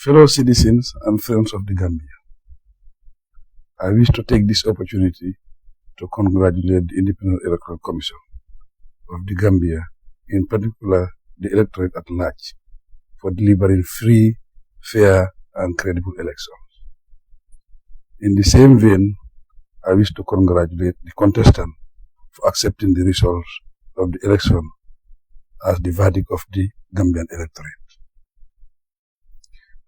Fellow citizens and friends of the Gambia, I wish to take this opportunity to congratulate the Independent Electoral Commission of the Gambia, in particular the electorate at large, for delivering free, fair, and credible elections. In the same vein, I wish to congratulate the contestant for accepting the results of the election as the verdict of the Gambian electorate.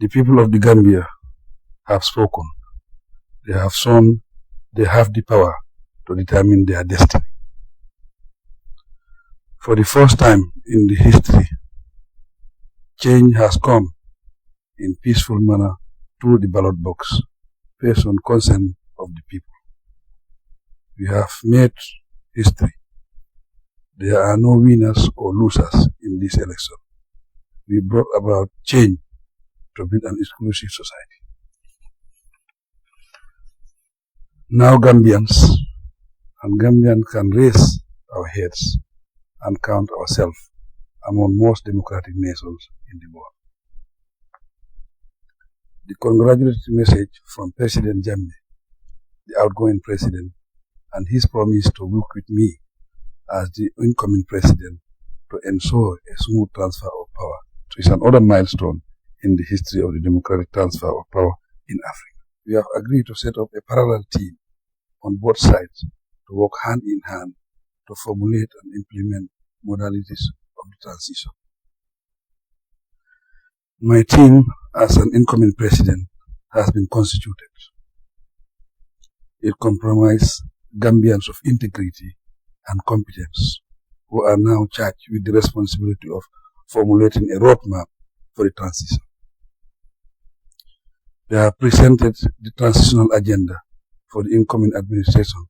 The people of the Gambia have spoken. They have shown they have the power to determine their destiny. For the first time in the history, change has come in peaceful manner through the ballot box based on consent of the people. We have made history. There are no winners or losers in this election. We brought about change to build an inclusive society. Now Gambians can raise our heads and count ourselves among most democratic nations in the world. The congratulatory message from President Jammeh, the outgoing president, and his promise to work with me as the incoming president to ensure a smooth transfer of power is another milestone in the history of the democratic transfer of power in Africa. We have agreed to set up a parallel team on both sides to work hand in hand to formulate and implement modalities of the transition. My team, as an incoming president, has been constituted. It comprises Gambians of integrity and competence who are now charged with the responsibility of formulating a roadmap for the transition. They have presented the transitional agenda for the incoming administration,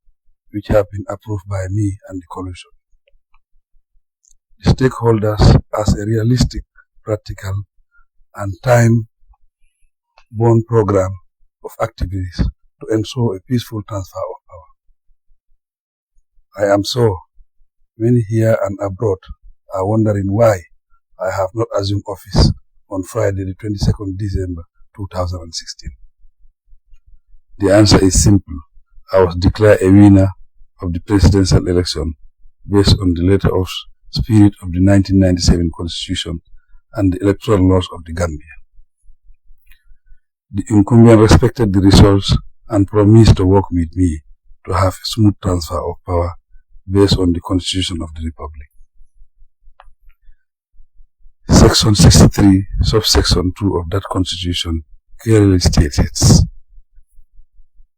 which have been approved by me and the coalition. The stakeholders as a realistic, practical, and time-bound program of activities to ensure a peaceful transfer of power. I am sure many here and abroad are wondering why I have not assumed office on Friday, the 22nd December 2016. The answer is simple. I was declared a winner of the presidential election based on the letter of spirit of the 1997 Constitution and the electoral laws of the Gambia. The incumbent respected the results and promised to work with me to have a smooth transfer of power based on the Constitution of the Republic. Section 63, subsection 2 of that Constitution clearly states,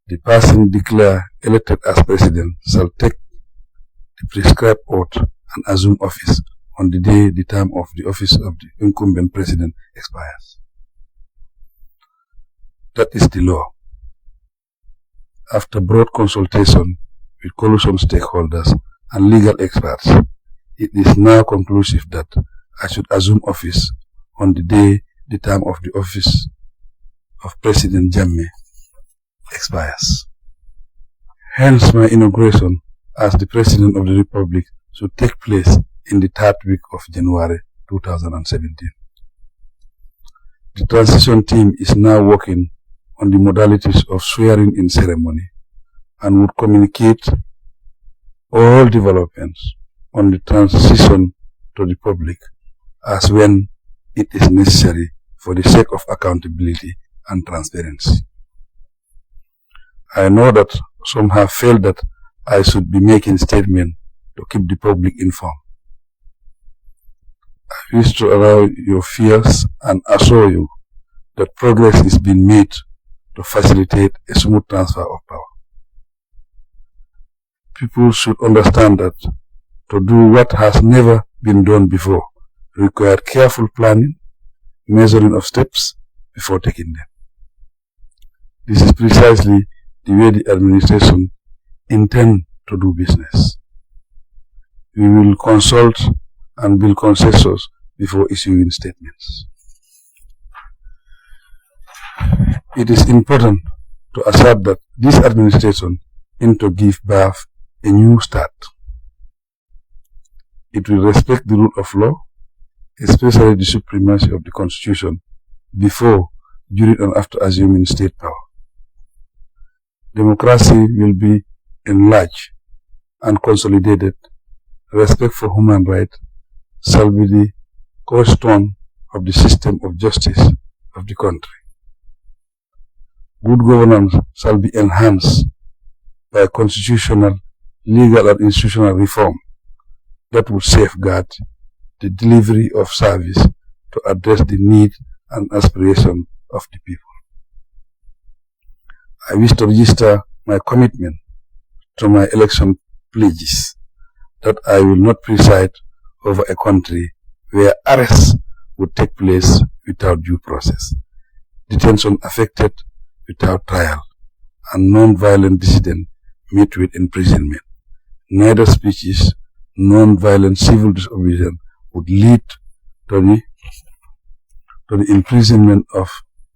the person declared elected as president shall take the prescribed oath and assume office on the day the term of the office of the incumbent president expires. That is the law. After broad consultation with coalition stakeholders and legal experts, it is now conclusive that I should assume office on the day the term of the office of President Jammeh expires. Hence, my inauguration as the President of the Republic should take place in the third week of January 2017. The transition team is now working on the modalities of swearing-in ceremony and would communicate all developments on the transition to the public as when it is necessary for the sake of accountability and transparency. I know that some have felt that I should be making statements to keep the public informed. I wish to allow your fears and assure you that progress is being made to facilitate a smooth transfer of power. People should understand that to do what has never been done before requires careful planning, measuring of steps before taking them. This is precisely the way the administration intends to do business. We will consult and build consensus before issuing statements. It is important to assert that this administration aims to give birth a new start. It will respect the rule of law, especially the supremacy of the Constitution, before during and after assuming state power. Democracy will be enlarged and consolidated. Respect for human rights shall be the cornerstone of the system of justice of the country. Good governance shall be enhanced by constitutional, legal and institutional reform that would safeguard the delivery of service to address the needs and aspirations of the people. I wish to register my commitment to my election pledges that I will not preside over a country where arrests would take place without due process, detention affected without trial, and non-violent dissident met with imprisonment. Neither species, non-violent civil disobedience would lead to the imprisonment of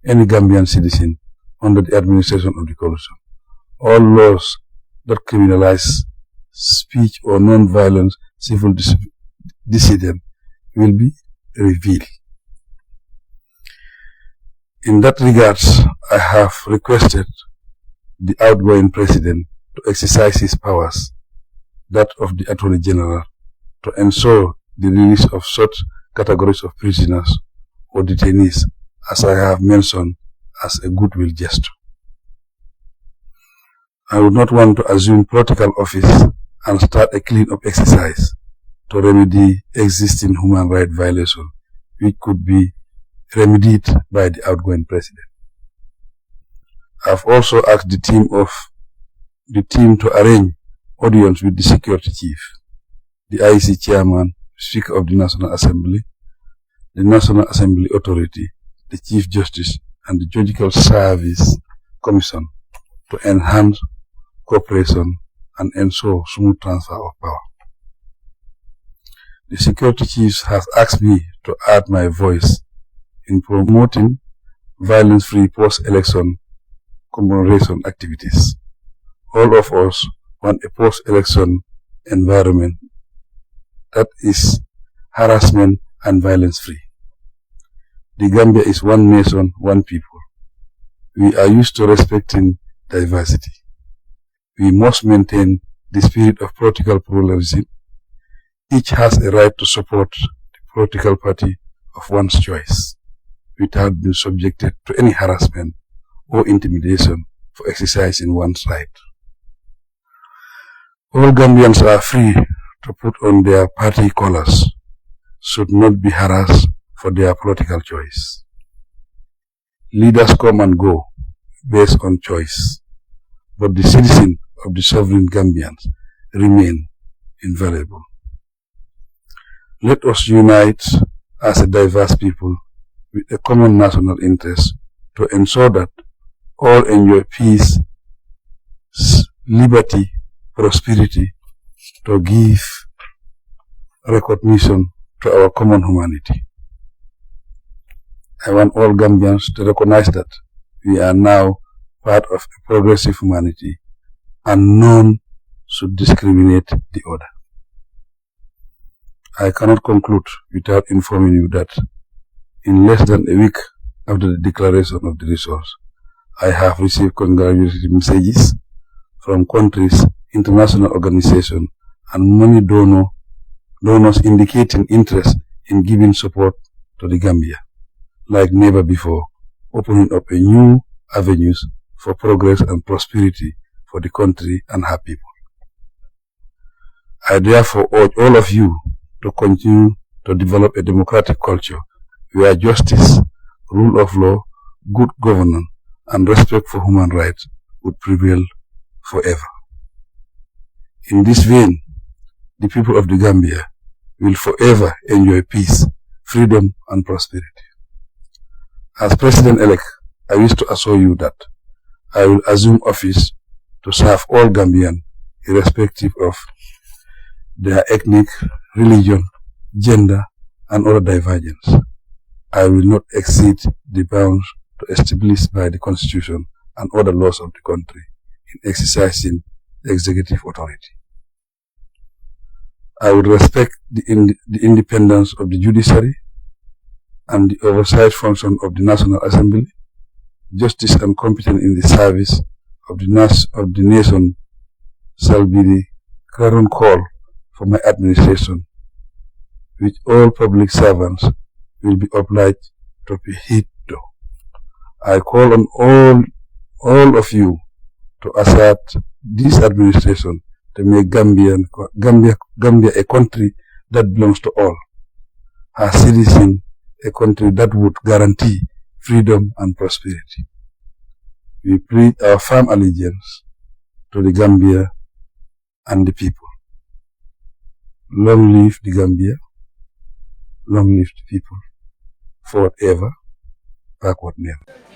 any Gambian citizen under the administration of the coalition. All laws that criminalize speech or non-violent civil dissident will be revealed. In that regard, I have requested the outgoing president to exercise his powers, that of the Attorney General, to ensure the release of such categories of prisoners or detainees as I have mentioned as a goodwill gesture. I would not want to assume political office and start a clean-up exercise to remedy existing human rights violations, which could be remedied by the outgoing president. I have also asked the team to arrange audience with the security chief, the IEC chairman, Speaker of the National Assembly, the National Assembly Authority, the Chief Justice, and the Judicial Service Commission to enhance cooperation and ensure smooth transfer of power. The security chief has asked me to add my voice in promoting violence-free post-election commemoration activities. All of us want a post-election environment that is harassment and violence-free. The Gambia is one nation, one people. We are used to respecting diversity. We must maintain the spirit of political pluralism. Each has a right to support the political party of one's choice without being subjected to any harassment or intimidation for exercising one's right. All Gambians are free to put on their party colors, should not be harassed for their political choice. Leaders come and go based on choice, but the citizens of the sovereign Gambians remain invaluable. Let us unite as a diverse people with a common national interest to ensure that all enjoy peace, liberty, prosperity, to give recognition to our common humanity. I want all Gambians to recognize that we are now part of a progressive humanity and none should discriminate the other. I cannot conclude without informing you that in less than a week after the declaration of the results, I have received congratulatory messages from countries, international organizations, and many donors indicating interest in giving support to the Gambia, like never before, opening up a new avenues for progress and prosperity for the country and her people. I therefore urge all of you to continue to develop a democratic culture where justice, rule of law, good governance, and respect for human rights would prevail forever. In this vein, the people of the Gambia will forever enjoy peace, freedom, and prosperity. As President-elect, I wish to assure you that I will assume office to serve all Gambians, irrespective of their ethnic, religion, gender, and other divergence. I will not exceed the bounds established by the Constitution and other laws of the country in exercising the executive authority. I will respect the independence of the judiciary and the oversight function of the National Assembly, justice, and competent in the service of the nation shall be the current call for my administration, which all public servants will be obliged to pay heed to. I call on all of you to assert this administration to make Gambia a country that belongs to all, her citizens a country that would guarantee freedom and prosperity. We pledge our firm allegiance to the Gambia and the people. Long live the Gambia, long live the people, forward ever, backward never.